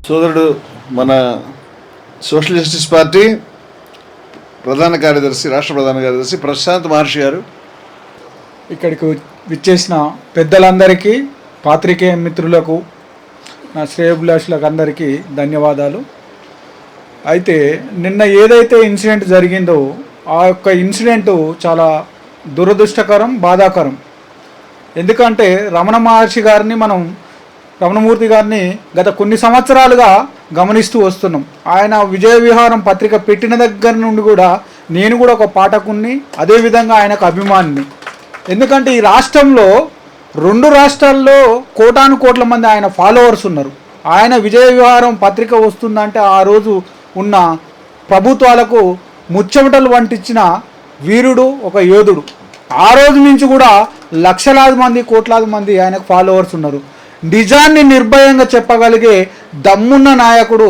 సోదరుడు మన social justice party ప్రధాన కార్యదర్శి, రాష్ట్ర ప్రధాన కార్యదర్శి ప్రశాంత్ మహర్షి గారు ఇక్కడికి విచ్చేసిన పెద్దలందరికీ, పాత్రికేయ మిత్రులకు, నా శ్రేయోభిలాషులకు అందరికీ ధన్యవాదాలు. అయితే నిన్న ఏదైతే ఇన్సిడెంట్ జరిగిందో ఆ యొక్క ఇన్సిడెంటు చాలా దురదృష్టకరం, బాధాకరం. ఎందుకంటే రమణమూర్తి గారిని గత కొన్ని సంవత్సరాలుగా గమనిస్తూ వస్తున్నాం. ఆయన విజయ విహారం పత్రిక పెట్టిన దగ్గర నుండి కూడా నేను కూడా ఒక పాఠకుణ్ణి, అదేవిధంగా ఆయనకు అభిమానిని. ఎందుకంటే ఈ రాష్ట్రంలో 2 రాష్ట్రాల్లో కోటాను కోట్ల మంది ఆయన ఫాలోవర్స్ ఉన్నారు. ఆయన విజయ విహారం పత్రిక వస్తుందంటే ఆ రోజు ఉన్న ప్రభుత్వాలకు ముచ్చెమటలు వంటించిన వీరుడు, ఒక యోధుడు. ఆ రోజు నుంచి కూడా లక్షలాది మంది, కోట్లాది మంది ఆయనకు ఫాలోవర్స్ ఉన్నారు. నిజాన్ని నిర్భయంగా చెప్పగలిగే దమ్మున్న నాయకుడు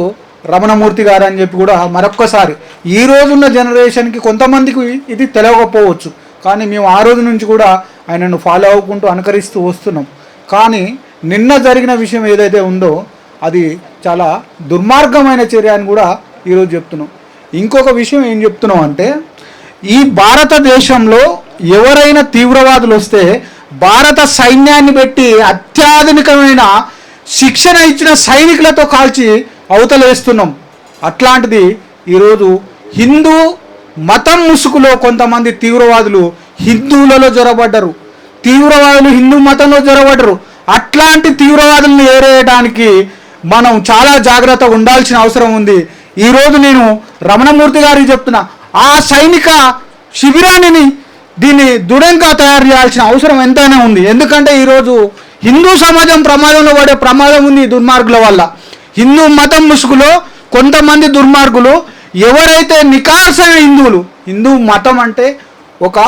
రమణమూర్తి గారు అని చెప్పి కూడా మరొక్కసారి ఈ రోజున్న జనరేషన్కి కొంతమందికి ఇది తెలియకపోవచ్చు, కానీ మేము ఆ రోజు నుంచి కూడా ఆయనను ఫాలో అవ్వకుంటూ అనుకరిస్తూ వస్తున్నాం. కానీ నిన్న జరిగిన విషయం ఏదైతే ఉందో అది చాలా దుర్మార్గమైన చర్య అని కూడా ఈరోజు చెప్తున్నాం. ఇంకొక విషయం ఏం చెప్తున్నాం అంటే, ఈ భారతదేశంలో ఎవరైనా తీవ్రవాదులు వస్తే భారత సైన్యాన్ని పెట్టి అత్యాధునికమైన శిక్షణ ఇచ్చిన సైనికులతో కాల్చి అవతలేస్తున్నాం. అట్లాంటిది ఈరోజు హిందూ మతం ముసుగులో కొంతమంది తీవ్రవాదులు హిందువులలో జొరబడ్డరు, తీవ్రవాదులు హిందూ మతంలో జొరబడ్డరు. అట్లాంటి తీవ్రవాదులను ఏరేయడానికి మనం చాలా జాగ్రత్తగా ఉండాల్సిన అవసరం ఉంది. ఈరోజు నేను రమణమూర్తి గారికి చెప్తున్నా, ఆ సైనిక శిబిరాన్ని దీన్ని దృఢంగా తయారు చేయాల్సిన అవసరం ఎంతైనా ఉంది. ఎందుకంటే ఈరోజు హిందూ సమాజం ప్రమాదంలో పడే ప్రమాదం ఉంది దుర్మార్గుల వల్ల. హిందూ మతం ముసుగులో కొంతమంది దుర్మార్గులు ఎవరైతే నికార్సైన హిందువులు, హిందూ మతం అంటే ఒక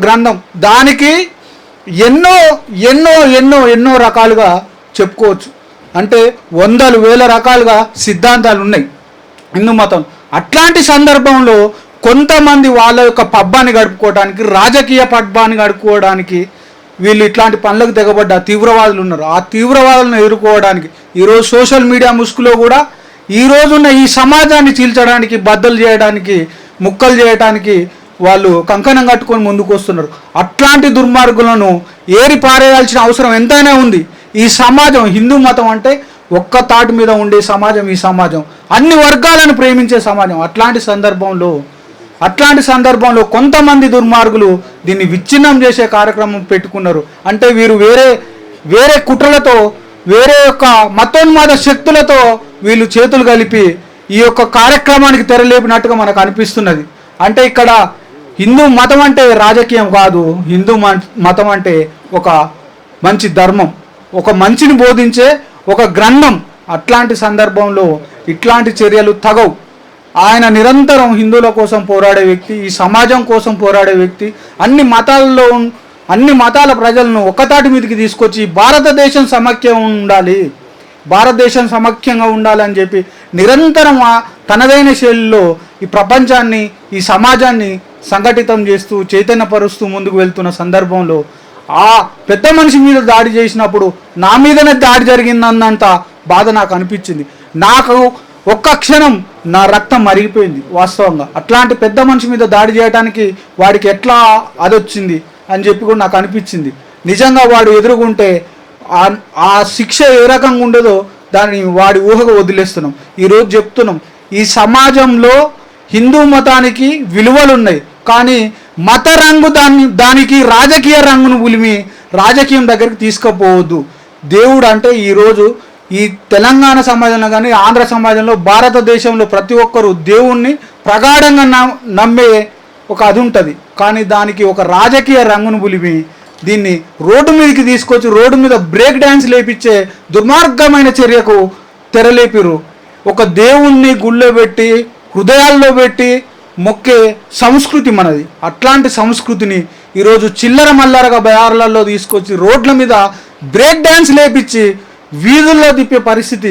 గ్రంథం, దానికి ఎన్నో ఎన్నో ఎన్నో ఎన్నో రకాలుగా చెప్పుకోవచ్చు. అంటే వందలు వేల రకాలుగా సిద్ధాంతాలు ఉన్నాయి హిందూ మతం. అట్లాంటి సందర్భంలో కొంతమంది వాళ్ళ యొక్క పబ్బాన్ని గడుపుకోవడానికి, రాజకీయ పబ్బాన్ని గడుపుకోవడానికి వీళ్ళు ఇట్లాంటి పనులకు తెగబడ్డ తీవ్రవాదులు ఉన్నారు. ఆ తీవ్రవాదులను ఎదుర్కోవడానికి ఈరోజు సోషల్ మీడియా ముసుగులో కూడా ఈ రోజున్న ఈ సమాజాన్ని చీల్చడానికి, బద్దలు చేయడానికి, ముక్కలు చేయడానికి వాళ్ళు కంకణం కట్టుకొని ముందుకు వస్తున్నారు. అట్లాంటి దుర్మార్గులను ఏరి పారేయాల్సిన అవసరం ఎంతైనా ఉంది. ఈ సమాజం, హిందూ మతం అంటే ఒక్క తాటి మీద ఉండే సమాజం ఈ సమాజం, అన్ని వర్గాలను ప్రేమించే సమాజం. అట్లాంటి సందర్భంలో కొంతమంది దుర్మార్గులు దీన్ని విచ్ఛిన్నం చేసే కార్యక్రమం పెట్టుకున్నారు. అంటే వీరు వేరే కుట్రలతో, వేరే యొక్క మతోన్మాద శక్తులతో వీళ్ళు చేతులు కలిపి ఈ యొక్క కార్యక్రమానికి తెరలేపినట్టుగా మనకు అనిపిస్తున్నది. అంటే ఇక్కడ హిందూ మతం అంటే రాజకీయం కాదు, హిందూ మతం అంటే ఒక మంచి ధర్మం, ఒక మంచిని బోధించే ఒక గ్రంథం. అట్లాంటి సందర్భంలో ఇట్లాంటి చర్యలు తగవు. ఆయన నిరంతరం హిందువుల కోసం పోరాడే వ్యక్తి, ఈ సమాజం కోసం పోరాడే వ్యక్తి. అన్ని మతాల ప్రజలను ఒక్కతాటి మీదకి తీసుకొచ్చి భారతదేశం సమైక్యంగా ఉండాలి అని చెప్పి నిరంతరం తనదైన శైలిలో ఈ ప్రపంచాన్ని, ఈ సమాజాన్ని సంఘటితం చేస్తూ, చైతన్యపరుస్తూ ముందుకు వెళ్తున్న సందర్భంలో ఆ పెద్ద మనిషి మీద దాడి చేసినప్పుడు నా మీదనే దాడి జరిగిందన్నంత బాధ నాకు అనిపించింది. నాకు ఒక్క క్షణం నా రక్తం మరిగిపోయింది వాస్తవంగా. అట్లాంటి పెద్ద మనిషి మీద దాడి చేయడానికి వాడికి ఎట్లా అదొచ్చింది అని చెప్పి కూడా నాకు అనిపించింది. నిజంగా వాడు ఎదురుగుంటే ఆ శిక్ష ఏ రకంగా ఉండదో దాన్ని వాడి ఊహగా వదిలేస్తున్నాం. ఈరోజు చెప్తున్నాం, ఈ సమాజంలో హిందూ మతానికి విలువలు ఉన్నాయి, కానీ మత రంగు దానికి రాజకీయ రంగును ఉలిమి రాజకీయం దగ్గరికి తీసుకుపోవద్దు. దేవుడు అంటే ఈరోజు ఈ తెలంగాణ సమాజంలో కానీ, ఆంధ్ర సమాజంలో, భారతదేశంలో ప్రతి ఒక్కరూ దేవుణ్ణి ప్రగాఢంగా నమ్మే ఒక అది ఉంటుంది. కానీ దానికి ఒక రాజకీయ రంగును పులిమి దీన్ని రోడ్డు మీదకి తీసుకొచ్చి రోడ్డు మీద బ్రేక్ డ్యాన్స్ లేపించే దుర్మార్గమైన చర్యకు తెరలేపిరు. ఒక దేవుణ్ణి గుళ్ళో పెట్టి, హృదయాల్లో పెట్టి మొక్కే సంస్కృతి మనది. అట్లాంటి సంస్కృతిని ఈరోజు చిల్లర మల్లరగా బయార్లలో తీసుకొచ్చి రోడ్ల మీద బ్రేక్ డ్యాన్స్ లేపించి వీధుల్లో తిప్పే పరిస్థితి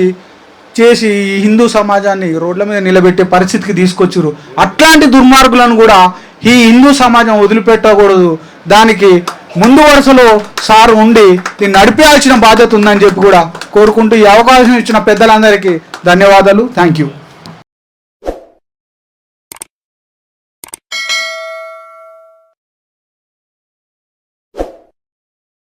చేసి ఈ హిందూ సమాజాన్ని రోడ్ల మీద నిలబెట్టే పరిస్థితికి తీసుకొచ్చారు. అట్లాంటి దుర్మార్గులను కూడా ఈ హిందూ సమాజం వదిలిపెట్టకూడదు. దానికి ముందు వరుసలో సార్ ఉండి దీన్ని నడిపేయాల్సిన బాధ్యత ఉందని చెప్పి కూడా కోరుకుంటూ ఈ అవకాశం ఇచ్చిన పెద్దలందరికీ ధన్యవాదాలు. Thank you.